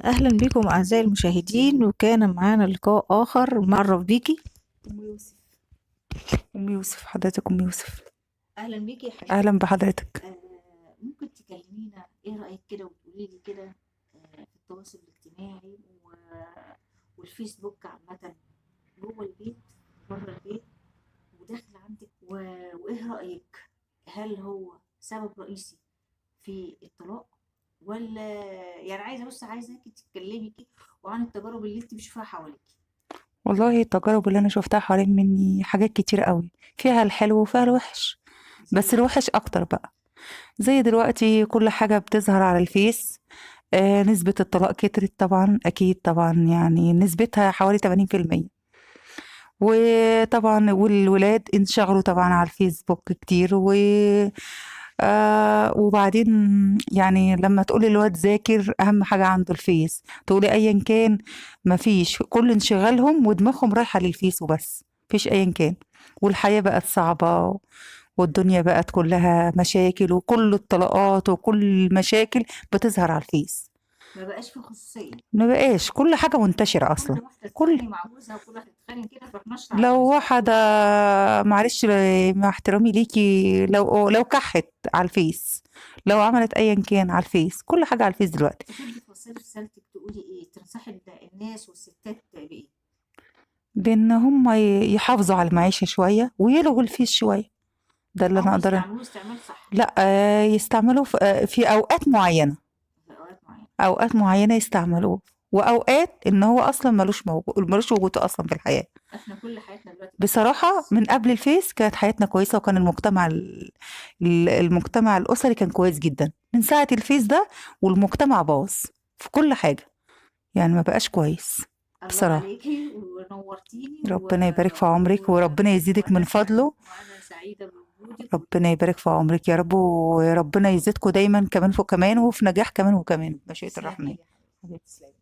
أهلا بكم أعزائي المشاهدين، وكان معانا لقاء آخر معرف بيكي. أم يوسف. أم يوسف، حضرتك أم يوسف. أهلا بيكي يا حبيبتي. أهلا بحضرتك. ممكن تكلمينا إيه رأيك كده وتقولي لي كده في التواصل الاجتماعي والفيسبوك عامة، جوه البيت بره البيت وداخل عندك وإيه رأيك؟ هل هو سبب رئيسي في الطلاق ولا يعني عايزاكي تتكلمي كده وعن التجارب اللي انت بتشوفيها حواليكي. والله التجارب اللي أنا شفتها حوالين مني حاجات كتير قوي، فيها الحلو وفيها الوحش، زي بس ايه؟ الوحش أكتر بقى. زي دلوقتي كل حاجة بتظهر على الفيس. نسبة الطلاق كترت طبعا، أكيد طبعا، يعني نسبتها حوالي 80%. وطبعا والولاد انشغلوا طبعا على الفيسبوك كتير وبعدين يعني لما تقولي الواد ذاكر أهم حاجة عنده الفيس، تقولي أيا كان، مفيش، كل انشغالهم ودماغهم رايحة للفيس وبس، مفيش أيا كان. والحياة بقت صعبة، والدنيا بقت كلها مشاكل، وكل الطلاقات وكل المشاكل بتظهر على الفيس. ما بقاش في خصوصية. ما بقاش، كل حاجة منتشرة أصلا. كل واحدة كل تتخانق مع جوزها وكل واحدة تتخانق كده تروح نشر على لو الفيسبوك واحدة، معلش، مع احترامي ليكي، لو كحت على الفيس، لو عملت ايا كان على الفيس، كل حاجة على الفيس دلوقتي. تحبي توصلي رسالتك تقولي ايه؟ تنصحي الناس والستات بايه؟ بان هم يحافظوا على المعيشة شوية ويلغوا الفيس شوية. ده اللي انا او اقدر. يستعملوه استعمال صح لا، يستعملوه في اوقات معينة. في اوقات معينة. اوقات معينة يستعملوه، واوقات ان هو اصلا ملوش وجود اصلا في الحياة. احنا كل حياتنا دلوقتي بقت على بصراحة الفيس. من قبل الفيس كانت حياتنا كويسة، وكان المجتمع المجتمع الأسري كان كويس جدا. من ساعة الفيس ده والمجتمع باظ في كل حاجة، يعني ما بقاش كويس. الله بصراحة عليكي ونورتيني ربنا يبارك في عمرك وربنا يزيدك من فضله. وانا سعيدة بوجودك ربنا يبارك في عمرك يا رب، وربنا يزيدكم دايما كمان فوق كمان، وفي نجاح كمان وكمان، بمشيئة تسلمي الرحمن. لي يا حبيبتي، تسلمي.